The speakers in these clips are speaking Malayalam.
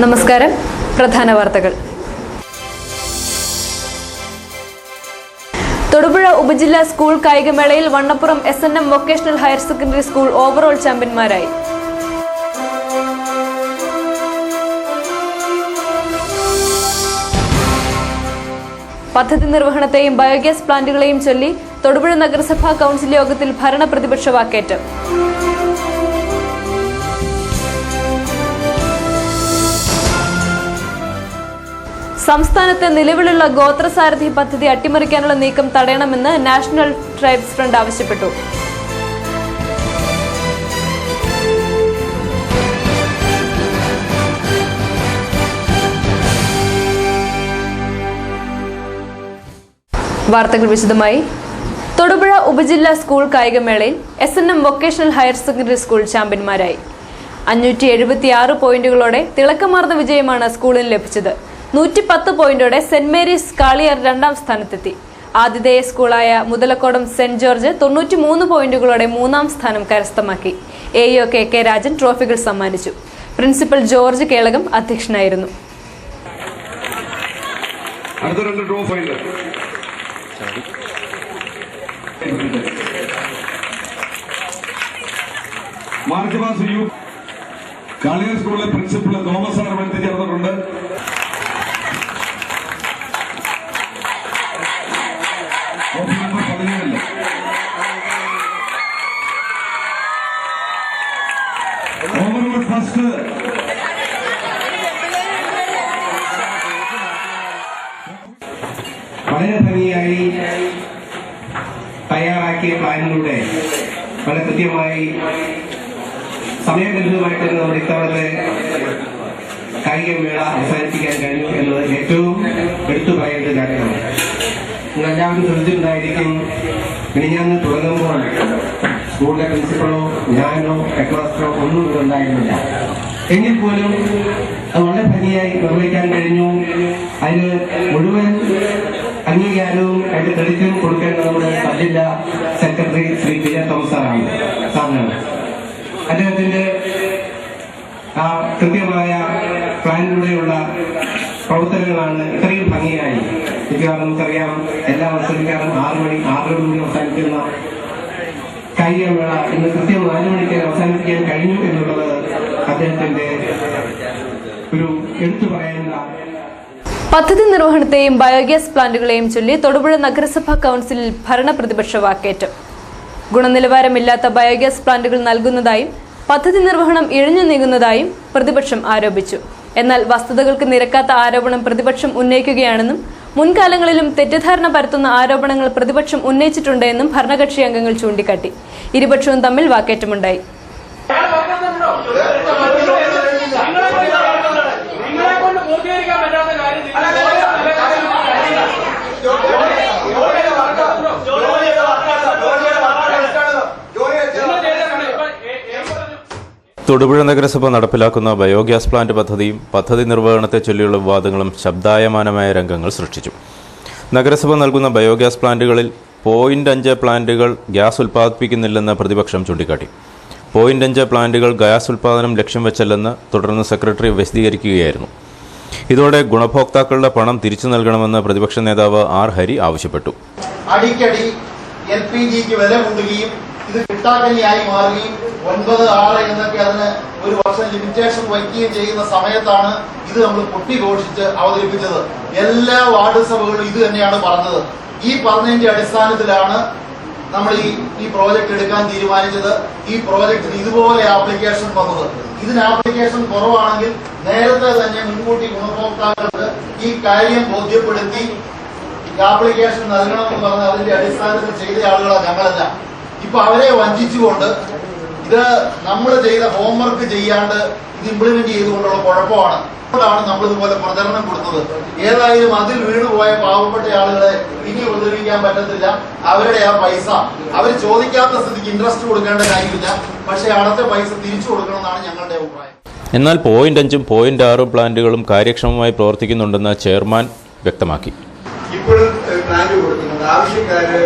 നമസ്കാരം. പ്രധാന വാർത്തകൾ. തൊടുപുഴ ഉപജില്ലാ സ്കൂൾ കായികമേളയിൽ Vannappuram SNM vocational higher secondary school overall ചാമ്പ്യന്മാരായി. പദ്ധതി നിർവഹണത്തെയും ബയോഗ്യാസ് പ്ലാന്റുകളെയും ചൊല്ലി തൊടുപുഴ നഗരസഭാ കൌൺസിൽ യോഗത്തിൽ ഭരണ പ്രതിപക്ഷ വാക്കേറ്റം. സംസ്ഥാനത്ത് നിലവിലുള്ള ഗോത്രസാരഥി പദ്ധതി അട്ടിമറിക്കാനുള്ള നീക്കം തടയണമെന്ന് നാഷണൽ ട്രൈബ്സ് ഫ്രണ്ട് ആവശ്യപ്പെട്ടു. വാർത്തകൾ വിശദമായി. തൊടുപുഴ ഉപജില്ലാ സ്കൂൾ കായികമേളയിൽ SNM vocational higher secondary school ചാമ്പ്യന്മാരായി. 576 പോയിന്റുകളോടെ തിളക്കമാർന്ന വിജയമാണ് സ്കൂളിന് ലഭിച്ചത്. 110 പോയിന്റോടെ സെന്റ് മേരീസ് കാളിയാർ രണ്ടാം സ്ഥാനത്തെത്തി. ആതിഥേയ സ്കൂളായ മുതലക്കോടം സെന്റ് ജോർജ് 93 പോയിന്റുകളോടെ മൂന്നാം സ്ഥാനം കരസ്ഥമാക്കി. AO KK രാജൻ ട്രോഫികൾ സമ്മാനിച്ചു. പ്രിൻസിപ്പൽ ജോർജ് കേളകം അധ്യക്ഷനായിരുന്നു. കാളിയാർ സ്കൂളിലെ പ്രിൻസിപ്പൽ തോമസ് സാർ വനിത ചേർന്നിട്ടുണ്ട്. ഓവറോൾ ഫസ്റ്റ് വളരെ ഭംഗിയായി തയ്യാറാക്കിയ പ്ലാനിലൂടെ വളരെ കൃത്യമായി സമയബന്ധിതമായിട്ട് നമ്മുടെ ഇത്തവണത്തെ കായികമേള അവസാനിപ്പിക്കാൻ കഴിഞ്ഞു എന്നത് ഏറ്റവും എടുത്തു പറയേണ്ട കാര്യമാണ്. നിങ്ങളെല്ലാവരും ശ്രദ്ധിച്ചിട്ടുണ്ടായിരിക്കും, മിനിഞ്ഞാന്ന് തുടങ്ങുമ്പോൾ സ്കൂളിലെ പ്രിൻസിപ്പളോ ഞാനോ ഹെഡ്മാസ്റ്ററോ ഒന്നും ഇവിടെ ഉണ്ടായിരുന്നില്ല. എങ്കിൽ പോലും അത് വളരെ ഭംഗിയായി നിർവഹിക്കാൻ കഴിഞ്ഞു. അതിന് മുഴുവൻ അംഗീകാരവും അതിന്റെ ക്രെഡിറ്റും കൊടുക്കേണ്ടത് നമ്മുടെ ജില്ലാ സെക്രട്ടറി ശ്രീ വിജയ തോമസ് സാറാണ്. അദ്ദേഹത്തിന്റെ ആ കൃത്യമായ പ്ലാനിലൂടെയുള്ള പ്രവർത്തനങ്ങളാണ് ഇത്രയും ഭംഗിയായി. മിക്കവാറും നമുക്കറിയാം, എല്ലാ വർഷവും 6 മണി 6:30 മണി അവസാനിക്കുന്ന കായികമേള ഇന്ന് കൃത്യം 4 മണിക്ക് അവസാനിപ്പിക്കാൻ കഴിഞ്ഞു എന്നുള്ളത് അദ്ദേഹത്തിന്റെ ഒരു എടുത്തു പറയാനുള്ള. പദ്ധതി നിർവഹണത്തെയും ബയോഗ്യാസ് പ്ലാന്റുകളെയും ചൊല്ലി തൊടുപുഴ നഗരസഭാ കൌൺസിലിൽ ഭരണ പ്രതിപക്ഷ വാക്കേറ്റം. ഗുണനിലവാരമില്ലാത്ത ബയോഗ്യാസ് പ്ലാന്റുകൾ നൽകുന്നതായും പദ്ധതി നിർവഹണം ഇഴഞ്ഞു നീങ്ങുന്നതായും പ്രതിപക്ഷം ആരോപിച്ചു. എന്നാൽ വസ്തുതകൾക്ക് നിരക്കാത്ത ആരോപണം പ്രതിപക്ഷം ഉന്നയിക്കുകയാണെന്നും മുൻകാലങ്ങളിലും തെറ്റിദ്ധാരണ പരത്തുന്ന ആരോപണങ്ങൾ പ്രതിപക്ഷം ഉന്നയിച്ചിട്ടുണ്ടെന്നും ഭരണകക്ഷി അംഗങ്ങൾ ചൂണ്ടിക്കാട്ടി. ഇരുപക്ഷവും തമ്മിൽ വാക്കേറ്റമുണ്ടായി. തൊടുപുഴ നഗരസഭ നടപ്പിലാക്കുന്ന ബയോഗ്യാസ് പ്ലാന്റ് പദ്ധതിയും പദ്ധതി നിർവഹണത്തെ ചൊല്ലിയുള്ള വിവാദങ്ങളും ശബ്ദായമാനമായ രംഗങ്ങൾ സൃഷ്ടിച്ചു. നഗരസഭ നൽകുന്ന ബയോഗ്യാസ് പ്ലാന്റുകളിൽ 0.5 പ്ലാന്റുകൾ ഗ്യാസ് ഉൽപ്പാദിപ്പിക്കുന്നില്ലെന്ന് പ്രതിപക്ഷം ചൂണ്ടിക്കാട്ടി. 0.5 പ്ലാന്റുകൾ ഗ്യാസ് ഉൽപ്പാദനം ലക്ഷ്യം വെച്ചല്ലെന്ന് തുടർന്ന് സെക്രട്ടറി വിശദീകരിക്കുകയായിരുന്നു. ഇതോടെ ഗുണഭോക്താക്കളുടെ പണം തിരിച്ചു നൽകണമെന്ന് പ്രതിപക്ഷ നേതാവ് R. ഹരി ആവശ്യപ്പെട്ടു. അടിക്കടി LPGക്ക് വില കൂടുകയും ഇത് കിട്ടാക്കനിയായി മാറുകയും 9-6 എന്നൊക്കെ അതിന് ഒരു വർഷം ലിമിറ്റേഷൻ വയ്ക്കുകയും ചെയ്യുന്ന സമയത്താണ് ഇത് നമ്മൾ പൊട്ടിഘോഷിച്ച് അവതരിപ്പിച്ചത്. എല്ലാ വാർഡ് സഭകളും ഇത് തന്നെയാണ് പറഞ്ഞത്. ഈ പറഞ്ഞതിന്റെ അടിസ്ഥാനത്തിലാണ് നമ്മൾ ഈ പ്രോജക്ട് എടുക്കാൻ തീരുമാനിച്ചത്. ഈ പ്രോജക്റ്റിന് ഇതുപോലെ ആപ്ലിക്കേഷൻ വന്നത്. ഇതിന് ആപ്ലിക്കേഷൻ കുറവാണെങ്കിൽ നേരത്തെ തന്നെ മുൻകൂട്ടി ഗുണഭോക്താക്കൾക്ക് ഈ കാര്യം ബോധ്യപ്പെടുത്തി ആപ്ലിക്കേഷൻ നൽകണമെന്ന് പറഞ്ഞ് അതിന്റെ അടിസ്ഥാനത്തിൽ ചെയ്ത ആളുകളാണ് ഞങ്ങളല്ല. ഇപ്പൊ അവരെ വഞ്ചിച്ചുകൊണ്ട് ഇത് നമ്മൾ ചെയ്ത ഹോംവർക്ക് ചെയ്യാണ്ട് ഇത് ഇംപ്ലിമെന്റ് ചെയ്തുകൊണ്ടുള്ള കുഴപ്പമാണ്. അതുകൊണ്ടാണ് നമ്മൾ ഇതുപോലെ പ്രചരണം കൊടുത്തത്. ഏതായാലും അതിൽ വീണുപോയ പാവപ്പെട്ട ആളുകളെ ഇനി ഉപദ്രവിക്കാൻ പറ്റത്തില്ല. അവരുടെ ആ പൈസ അവർ ചോദിക്കാത്ത സ്ഥിതിക്ക് ഇൻട്രസ്റ്റ് കൊടുക്കേണ്ട കാര്യമില്ല. പക്ഷെ അടച്ച പൈസ തിരിച്ചു കൊടുക്കണമെന്നാണ് ഞങ്ങളുടെ അഭിപ്രായം. എന്നാൽ 0.5 0.6 പ്ലാന്റുകളും കാര്യക്ഷമമായി പ്രവർത്തിക്കുന്നുണ്ടെന്ന് ചെയർമാൻ വ്യക്തമാക്കി. ഇപ്പോഴും പ്ലാന്റ് കൊടുക്കുന്നുണ്ട്. ആവശ്യക്കാര്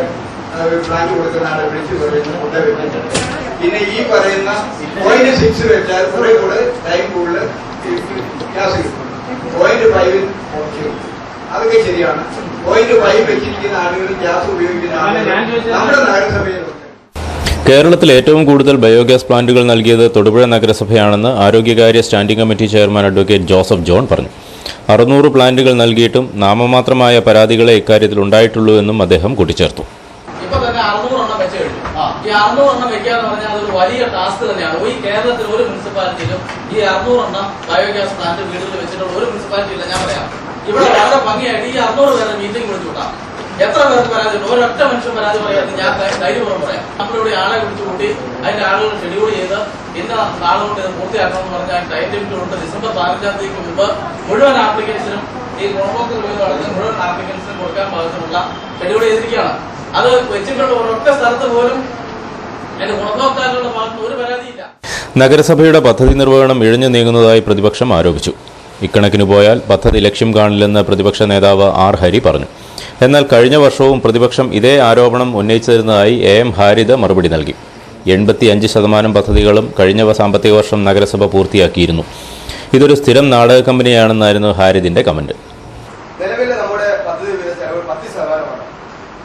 പ്ലാന്റ് കൊടുക്കുന്ന ആളെ വിളിച്ചു പറയുന്നത്. പിന്നെ ഈ പറയുന്ന 0.6 വെച്ചാൽ കുറെ കൂടെ ടൈം കൂടുതൽ ഗ്യാസ് കിട്ടും. 0.5 ഓക്കെ, അതൊക്കെ ശരിയാണ്. 0.5 വെച്ചിരിക്കുന്ന ആളുകൾ ഗ്യാസ് ഉപയോഗിക്കുന്ന ആളുകൾ നമ്മുടെ നഗരസഭയിൽ. കേരളത്തിൽ ഏറ്റവും കൂടുതൽ ബയോഗ്യാസ് പ്ലാന്റുകൾ നൽകിയത് തൊടുപുഴ നഗരസഭയാണെന്ന് ആരോഗ്യകാര്യ standing committee chairman advocate Joseph John പറഞ്ഞു. 600 പ്ലാന്റുകൾ നൽകിയിട്ടും നാമമാത്രമായ പരാതികളെ ഇക്കാര്യത്തിൽ ഉണ്ടായിട്ടുള്ളൂ എന്നും അദ്ദേഹം കൂട്ടിച്ചേർത്തു. ഇപ്പൊ തന്നെ 600 എണ്ണം വെച്ച് കഴിഞ്ഞു. ഈ 600 എണ്ണം വെക്കാന്ന് പറഞ്ഞാൽ അതൊരു വലിയ ടാസ്ക് തന്നെയാണ്. ഈ കേരളത്തിൽ ഒരു മുനിസിപ്പാലിറ്റിയിലും ഈ 600 എണ്ണം ബയോഗ്യാസ് പ്ലാന്റ് വീടുകളിൽ വെച്ചിട്ടുള്ള ഒരു മുനിസിപ്പാലിറ്റി ഇല്ല. ഞാൻ പറയാം, ഇവിടെ വളരെ ഭംഗിയായിട്ട് ഈ 600 പേരുടെ മീറ്റിംഗ് വിളിച്ചു കൂട്ടാം. എത്ര പേർക്ക് പരാതി ഉണ്ട്? ഒരൊറ്റ മനുഷ്യൻ പരാതി പറയാതെ ഞാൻ ധൈര്യപൂർവ്വം പറയാം. നമ്മളിവിടെ ആളെ വിളിച്ചു കൂട്ടി അതിന്റെ ആളുകൾ ഷെഡ്യൂൾ ചെയ്ത് ഇന്ന നാളെ കൊണ്ട് ഇത് പൂർത്തിയാക്കണം എന്ന് പറഞ്ഞാൽ ടൈം ലിമിറ്റ് കൊണ്ട് ഡിസംബർ 15-ാം തീയതിക്ക് മുമ്പ് മുഴുവൻ ആപ്ലിക്കൻസിനും ഈ ഗുണഭോക്തൃ നടത്തുന്ന മുഴുവൻ ആപ്ലിക്കൻസിനും കൊടുക്കാൻ പാകത്തിനുള്ള ഷെഡ്യൂൾ ചെയ്തിരിക്കുകയാണ്. അത് വെച്ചിട്ടുള്ള ഒരൊറ്റ സ്ഥലത്ത് പോലും അതിന്റെ ഗുണഭോക്താക്കളുടെ ഭാഗത്ത് ഒരു പരാതിയില്ല. നഗരസഭയുടെ പദ്ധതി നിർവഹണം ഇഴഞ്ഞു നീങ്ങുന്നതായി പ്രതിപക്ഷം ആരോപിച്ചു. ഇക്കണക്കിന് പോയാൽ പദ്ധതി ലക്ഷ്യം കാണില്ലെന്ന് പ്രതിപക്ഷ നേതാവ് ആർ ഹരി പറഞ്ഞു. എന്നാൽ കഴിഞ്ഞ വർഷവും പ്രതിപക്ഷം ഇതേ ആരോപണം ഉന്നയിച്ചിരുന്നതായി AM ഹാരിത മറുപടി നൽകി. 85% പദ്ധതികളും കഴിഞ്ഞ സാമ്പത്തിക വർഷം നഗരസഭ പൂർത്തിയാക്കിയിരുന്നു. ഇതൊരു സ്ഥിരം നാടക കമ്പനിയാണെന്നായിരുന്നു ഹാരിദിന്റെ കമന്റ്. നിലവിലെ നമ്മുടെ പദ്ധതി 10%.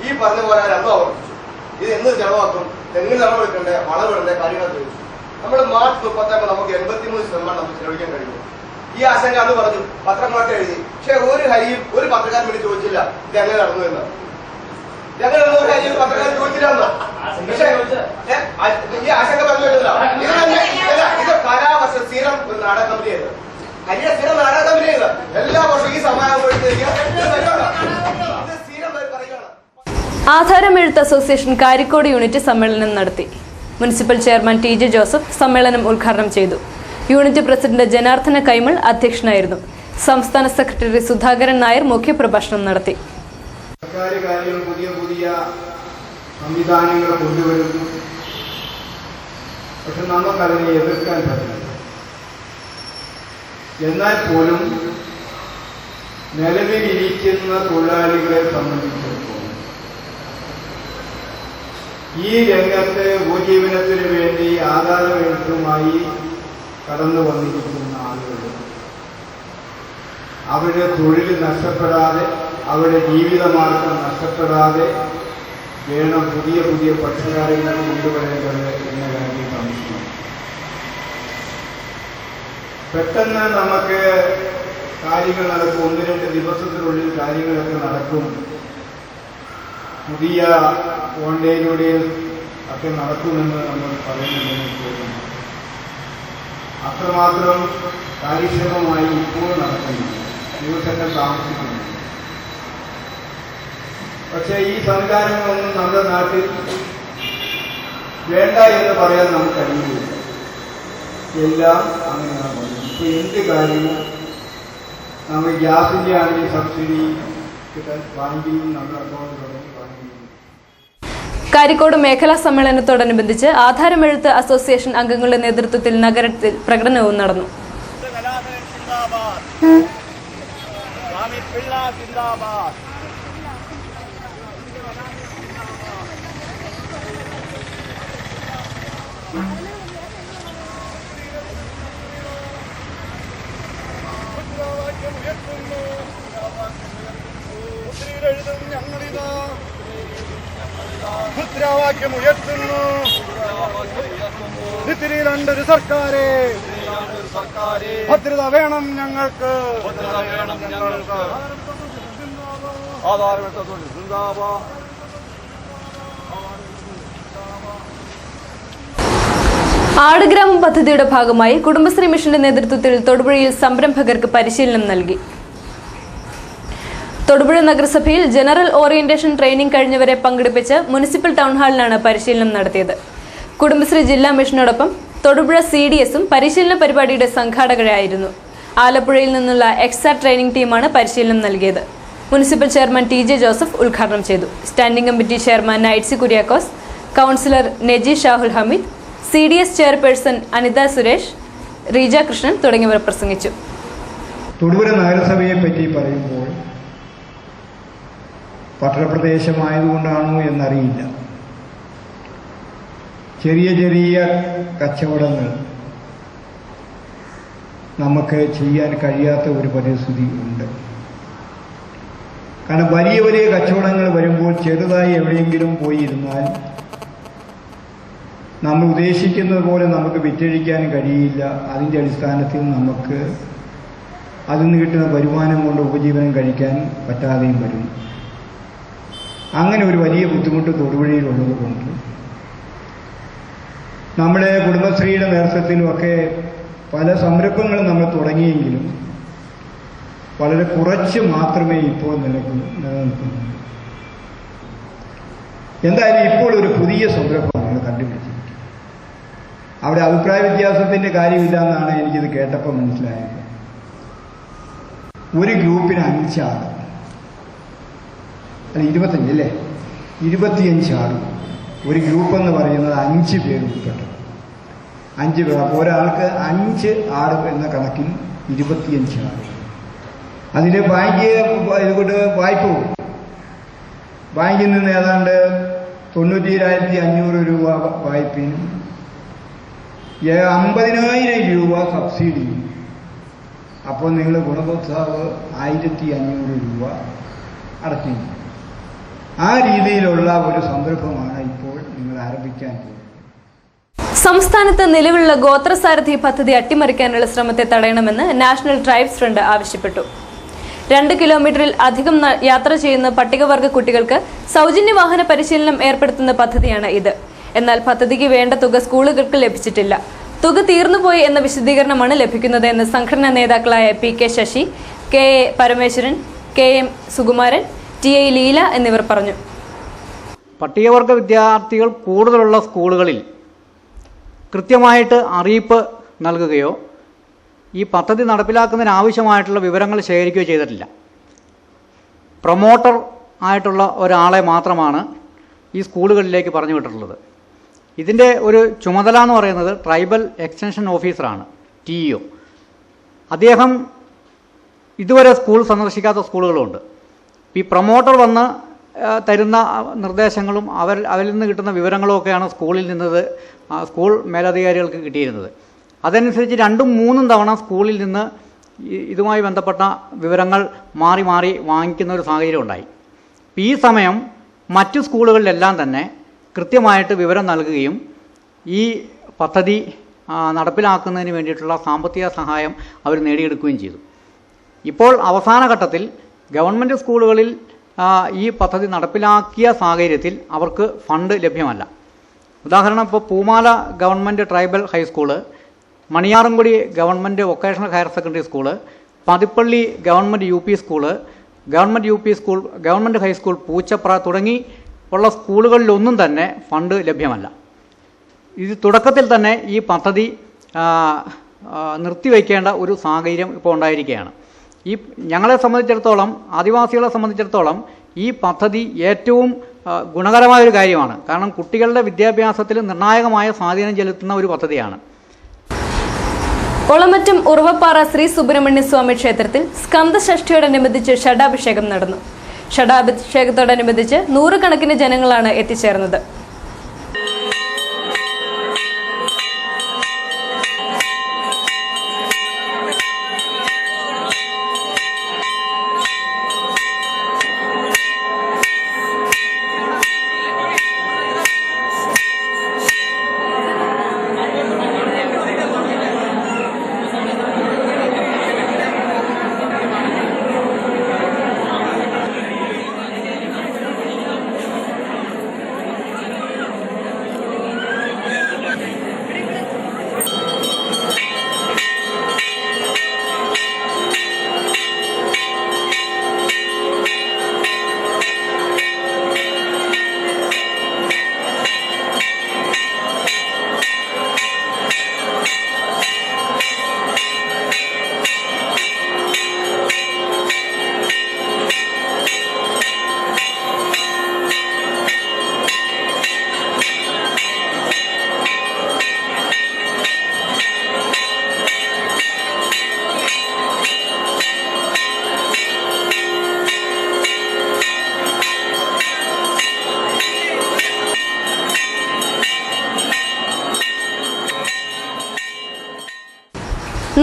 ഈ പറഞ്ഞ പോലെ രണ്ടും ആവർത്തിച്ചു. ഇത് എന്ന് ചെലവാക്കും, തെങ്ങിന് ചെലവെടുക്കണ്ടേ, വളവിടണ്ടേ, കാര്യങ്ങൾ ചോദിച്ചു. നമ്മൾ മാർച്ച് 30 നമുക്ക് 83% നമുക്ക് ചെലവഴിക്കാൻ കഴിയും. ഈ ആശങ്ക അന്ന് പറഞ്ഞു, പത്രങ്ങളൊക്കെ എഴുതി. പക്ഷെ ഒരു ഹരിയും ഒരു പത്രക്കാരൻ വേണ്ടി ചോദിച്ചില്ല ഇത് എങ്ങനെ നടന്നു എന്ന്. ഞങ്ങൾ ഒരു ഹരിയും പത്രക്കാരൻ ചോദിച്ചില്ല എന്ന്. പക്ഷേ ഈ ആശങ്ക പറഞ്ഞു വരുന്നില്ല. ഇത് കാലാവർഷ സ്ഥിരം ഒരു നാടക കമ്പനിയായിരുന്നു. ഹരിയ സ്ഥിരം നാടക കമ്പനിയായിരുന്നു. എല്ലാ വർഷവും ഈ സമയമാകുമ്പോഴത്തേക്ക് സ്ഥിരം പറയുകയാണ്. ആധാരമെഴുത്ത് അസോസിയേഷൻ കാരിക്കോട് യൂണിറ്റ് സമ്മേളനം നടത്തി. മുനിസിപ്പൽ ചെയർമാൻ TJ ജോസഫ് സമ്മേളനം ഉദ്ഘാടനം ചെയ്തു. യൂണിറ്റ് പ്രസിഡന്റ് ജനാർദ്ദന കൈമൾ അധ്യക്ഷനായിരുന്നു. സംസ്ഥാന സെക്രട്ടറി സുധാകരൻ നായർ മുഖ്യപ്രഭാഷണം നടത്തി. സർക്കാർ കാര്യങ്ങൾ പുതിയ പുതിയ സംവിധാനങ്ങൾ കൊണ്ടുവരുന്നു. പക്ഷെ നമുക്കതിനെ എതിർക്കാൻ പറ്റില്ല. എന്നാൽ പോലും നിലവിലിരിക്കുന്ന തൊഴിലാളികളെ സംബന്ധിച്ചിടത്തോളം ഈ രംഗത്ത് ഉപജീവനത്തിന് വേണ്ടി ആധാരമെഴുത്തുമായി കടന്നു വന്നിരിക്കുന്ന ആളുകൾ അവരുടെ തൊഴിൽ നഷ്ടപ്പെടാതെ, അവരുടെ ജീവിതമാർഗം നഷ്ടപ്പെടാതെ വേണം പുതിയ പുതിയ പക്ഷകാര്യങ്ങൾ കൊണ്ടുവരേണ്ടത് എന്ന കാര്യം സംശയം. പെട്ടെന്ന് നമുക്ക് കാര്യങ്ങൾ നടക്കും, 1-2 ദിവസത്തിനുള്ളിൽ കാര്യങ്ങളൊക്കെ നടക്കും, പുതിയ ഓൺലൈനിലൂടെയും ഒക്കെ നടക്കുമെന്ന് നമ്മൾ പറയുന്നതിന് പോലും അത്രമാത്രം കാര്യക്ഷമമായി ഇപ്പോൾ നടക്കുന്നു, ദിവസങ്ങൾ താമസിക്കുന്നു. പക്ഷേ ഈ സംവിധാനങ്ങളൊന്നും നമ്മുടെ നാട്ടിൽ വേണ്ട എന്ന് പറയാൻ നമുക്ക് കഴിയില്ല. എല്ലാം അങ്ങനെയാണ്. ഇപ്പോൾ എന്ത് കാര്യവും നമ്മൾ ഗ്യാസിൻ്റെ ആണെങ്കിൽ സബ്സിഡി വാങ്ങിക്കുകയും നമ്മുടെ അക്കൗണ്ടിലൂടെ വാങ്ങിക്കുകയും. കാരിക്കോട് മേഖലാ സമ്മേളനത്തോടനുബന്ധിച്ച് ആധാരമെഴുത്ത് അസോസിയേഷൻ അംഗങ്ങളുടെ നേതൃത്വത്തിൽ നഗരത്തിൽ പ്രകടനവും നടന്നു. മുദ്രാവാക്യം ഉയർത്തുന്നു. നിത്തിരിയിലുണ്ടൊരു സർക്കാരെ, ഭദ്രത വേണം ഞങ്ങൾക്ക്. ആടുഗ്രാമം പദ്ധതിയുടെ ഭാഗമായി കുടുംബശ്രീ മിഷന്റെ നേതൃത്വത്തിൽ തൊടുപുഴയിൽ സംരംഭകർക്ക് പരിശീലനം നൽകി. തൊടുപുഴ നഗരസഭയിൽ ജനറൽ ഓറിയന്റേഷൻ ട്രെയിനിംഗ് കഴിഞ്ഞവരെ പങ്കെടുപ്പിച്ച് മുനിസിപ്പൽ ടൗൺഹാളിലാണ് പരിശീലനം നടത്തിയത്. കുടുംബശ്രീ ജില്ലാ മിഷനോടൊപ്പം തൊടുപുഴ CDSഉം പരിശീലന പരിപാടിയുടെ സംഘാടകരായിരുന്നു. ആലപ്പുഴയിൽ നിന്നുള്ള എക്സാറ്റ് ട്രെയിനിംഗ് ടീമാണ് പരിശീലനം നൽകിയത്. മുനിസിപ്പൽ ചെയർമാൻ TJ ജോസഫ് ഉദ്ഘാടനം ചെയ്തു. Standing committee chairman Nightsy Kuriakose, councillor Neji Shahul Hameed, CDS chairperson Anitha Suresh, Reeja Krishnan തുടങ്ങിയവർ പ്രസംഗിച്ചു. തൊടുപുഴ നഗരസഭയെ പറ്റി പറയുമ്പോൾ പട്ടണപ്രദേശമായതുകൊണ്ടാണോ എന്നറിയില്ല, ചെറിയ ചെറിയ കച്ചവടങ്ങൾ നമുക്ക് ചെയ്യാൻ കഴിയാത്ത ഒരു പരിസ്ഥിതി ഉണ്ട്. കാരണം വലിയ വലിയ കച്ചവടങ്ങൾ വരുമ്പോൾ ചെറുതായി എവിടെയെങ്കിലും പോയി ഇരുന്നാൽ നമ്മൾ ഉദ്ദേശിക്കുന്നത് പോലെ നമുക്ക് വിറ്റഴിക്കാൻ കഴിയില്ല. അതിൻ്റെ അടിസ്ഥാനത്തിൽ നമുക്ക് അതിൽ നിന്ന് കിട്ടുന്ന വരുമാനം കൊണ്ട് ഉപജീവനം കഴിക്കാൻ പറ്റാതെയും വരും. അങ്ങനെ ഒരു വലിയ ബുദ്ധിമുട്ട് തൊടുപുഴയിലുള്ളത് കൊണ്ട് നമ്മുടെ കുടുംബശ്രീയുടെ നേതൃത്വത്തിലുമൊക്കെ പല സംരംഭങ്ങളും നമ്മൾ തുടങ്ങിയെങ്കിലും വളരെ കുറച്ച് മാത്രമേ ഇപ്പോൾ നിലനിൽക്കുന്നുള്ളൂ. എന്തായാലും ഇപ്പോൾ ഒരു പുതിയ സംരംഭം നമ്മൾ കണ്ടുപിടിച്ചിരിക്കുന്നത്. അവിടെ അഭിപ്രായ വ്യത്യാസത്തിൻ്റെ കാര്യമില്ല എന്നാണ് എനിക്കിത് കേട്ടപ്പോൾ മനസ്സിലായത്. ഒരു ഗ്രൂപ്പിന് 5 ആൾ, അല്ല 25 അല്ലേ, 25 ആൾ. ഒരു ഗ്രൂപ്പ് എന്ന് പറയുന്നത് 5 പേര് ഉൾപ്പെട്ടു. 5 പേർ. അപ്പോൾ ഒരാൾക്ക് 5 ആൾ എന്ന കണക്കിൽ 25 ആൾ. അതിന് ബാങ്ക് ഇതുകൊണ്ട് വായ്പ കൊടുക്കും. ബാങ്കിൽ നിന്ന് ഏതാണ്ട് 97,500 രൂപ വായ്പയും 50,000 രൂപ സബ്സിഡിയും. അപ്പോൾ നിങ്ങൾ ഗുണഭോക്താവ് 1,500 രൂപ അടയ്ക്കുന്നു. ആ രീതിയിലുള്ള ഒരു സംരംഭമാണ് ഇപ്പോൾ നിങ്ങൾ ആരംഭിക്കാൻ പോകുന്നത്. സംസ്ഥാനത്ത് നിലവിലുള്ള ഗോത്രസാരഥി പദ്ധതി അട്ടിമറിക്കാനുള്ള ശ്രമത്തെ തടയണമെന്ന് നാഷണൽ ട്രൈബ്സ് ഫ്രണ്ട് ആവശ്യപ്പെട്ടു. 2 കിലോമീറ്ററിൽ അധികം യാത്ര ചെയ്യുന്ന പട്ടികവർഗ കുട്ടികൾക്ക് സൗജന്യ വാഹന പരിശീലനം ഏർപ്പെടുത്തുന്ന പദ്ധതിയാണ് ഇത്. എന്നാൽ പദ്ധതിക്ക് വേണ്ട തുക സ്കൂളുകൾക്ക് ലഭിച്ചിട്ടില്ല. തുക തീർന്നുപോയി എന്ന വിശദീകരണമാണ് ലഭിക്കുന്നത് എന്ന് സംഘടനാ നേതാക്കളായ PK Sasi, KA Parameswaran, KM Sukumaran, TA Leela എന്നിവർ പറഞ്ഞു. പട്ടികവർഗ വിദ്യാർത്ഥികൾ കൂടുതലുള്ള സ്കൂളുകളിൽ കൃത്യമായിട്ട് അറിയിപ്പ് നൽകുകയോ ഈ പദ്ധതി നടപ്പിലാക്കുന്നതിന് ആവശ്യമായിട്ടുള്ള വിവരങ്ങൾ ശേഖരിക്കുകയോ ചെയ്തിട്ടില്ല. പ്രൊമോട്ടർ ആയിട്ടുള്ള ഒരാളെ മാത്രമാണ് ഈ സ്കൂളുകളിലേക്ക് പറഞ്ഞു വിട്ടിട്ടുള്ളത്. ഇതിൻ്റെ ഒരു ചുമതല എന്ന് പറയുന്നത് ട്രൈബൽ എക്സ്റ്റൻഷൻ ഓഫീസറാണ്, TEO. അദ്ദേഹം ഇതുവരെ സ്കൂൾ സന്ദർശിക്കാത്ത സ്കൂളുകളുണ്ട്. ഈ പ്രൊമോട്ടർ വന്ന് തരുന്ന നിർദ്ദേശങ്ങളും അവരിൽ നിന്ന് കിട്ടുന്ന വിവരങ്ങളും ഒക്കെയാണ് സ്കൂളിൽ നിന്നത് സ്കൂൾ മേലധികാരികൾക്ക് കിട്ടിയിരുന്നത്. അതനുസരിച്ച് 2-3 തവണ സ്കൂളിൽ നിന്ന് ഇതുമായി ബന്ധപ്പെട്ട വിവരങ്ങൾ മാറി മാറി വാങ്ങിക്കുന്ന ഒരു സാഹചര്യം ഉണ്ടായി. ഈ സമയം മറ്റു സ്കൂളുകളിലെല്ലാം തന്നെ കൃത്യമായിട്ട് വിവരം നൽകുകയും ഈ പദ്ധതി നടപ്പിലാക്കുന്നതിന് വേണ്ടിയിട്ടുള്ള സാമ്പത്തിക സഹായം അവർ നേടിയെടുക്കുകയും ചെയ്തു. ഇപ്പോൾ അവസാന ഘട്ടത്തിൽ ഗവൺമെൻറ് സ്കൂളുകളിൽ ഈ പദ്ധതി നടപ്പിലാക്കിയ സാഹചര്യത്തിൽ അവർക്ക് ഫണ്ട് ലഭ്യമല്ല. ഉദാഹരണം, ഇപ്പോൾ Poomala government tribal high school, Maniyarankudi government vocational higher secondary school, Pathippally government UP school, government UP school, government high school Poochapra തുടങ്ങി ഉള്ള സ്കൂളുകളിലൊന്നും തന്നെ ഫണ്ട് ലഭ്യമല്ല. ഇത് തുടക്കത്തിൽ തന്നെ ഈ പദ്ധതി നിർത്തിവെക്കേണ്ട ഒരു സാഹചര്യം ഇപ്പോൾ ഉണ്ടായിരിക്കുകയാണ്. ഞങ്ങളെ സംബന്ധിച്ചിടത്തോളം, ആദിവാസികളെ സംബന്ധിച്ചിടത്തോളം ഈ പദ്ധതി ഏറ്റവും ഗുണകരമായൊരു കാര്യമാണ്. കാരണം കുട്ടികളുടെ വിദ്യാഭ്യാസത്തിൽ നിർണായകമായ സ്വാധീനം ചെലുത്തുന്ന ഒരു പദ്ധതിയാണ്. ഒളമറ്റം ഉറവപ്പാറ ശ്രീ സുബ്രഹ്മണ്യ സ്വാമി ക്ഷേത്രത്തിൽ സ്കന്ദഷഷ്ഠിയോടനുബന്ധിച്ച് ഷഡാഭിഷേകം നടന്നു. ഷഡാഭിഷേകത്തോടനുബന്ധിച്ച് 100 കണക്കിന് ജനങ്ങളാണ് എത്തിച്ചേർന്നത്.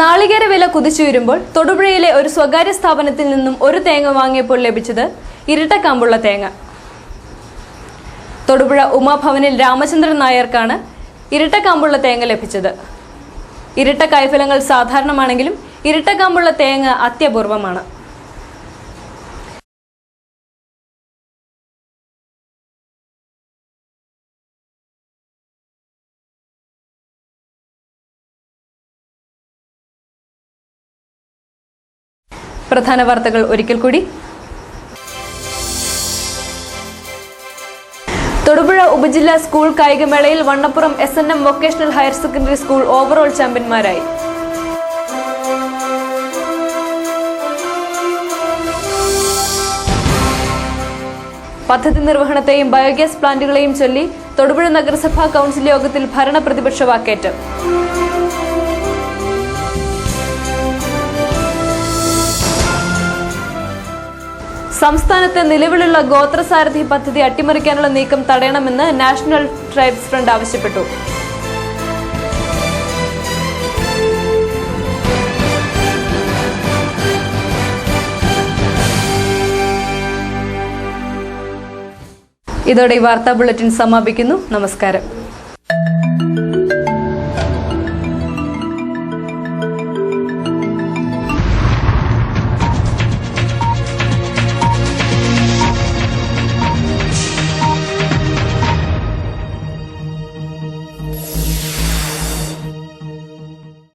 നാളികേര വില കുതിച്ചുയരുമ്പോൾ തൊടുപുഴയിലെ ഒരു സ്വകാര്യ സ്ഥാപനത്തിൽ നിന്നും ഒരു തേങ്ങ വാങ്ങിയപ്പോൾ ലഭിച്ചത് ഇരട്ടക്കാമ്പുള്ള തേങ്ങ. തൊടുപുഴ ഉമാഭവനിൽ രാമചന്ദ്രൻ നായർക്കാണ് ഇരട്ടക്കാമ്പുള്ള തേങ്ങ ലഭിച്ചത്. ഇരട്ട കായ്ഫലങ്ങൾ സാധാരണമാണെങ്കിലും ഇരട്ടക്കാമ്പുള്ള തേങ്ങ അത്യപൂർവമാണ്. പ്രധാന വാർത്തകൾ ഒരിക്കൽ കൂടി. തൊടുപുഴ ഉപജില്ലാ സ്കൂൾ കായികമേളയിൽ Vannappuram SNM vocational higher secondary school overall ചാമ്പ്യന്മാരായി. പദ്ധതി നിർവഹണത്തെയും ബയോഗ്യാസ് പ്ലാന്റുകളെയും ചൊല്ലി തൊടുപുഴ നഗരസഭാ കൌൺസിൽ യോഗത്തിൽ ഭരണ പ്രതിപക്ഷ വാക്കേറ്റം. സംസ്ഥാനത്ത് നിലവിലുള്ള ഗോത്രസാരഥി പദ്ധതി അട്ടിമറിക്കാനുള്ള നീക്കം തടയണമെന്ന് നാഷണൽ ട്രൈബ്സ് ഫ്രണ്ട് ആവശ്യപ്പെട്ടു. ഇതോടെ ഈ വാർത്താ ബുള്ളറ്റിൻ സമാപിക്കുന്നു. നമസ്കാരം.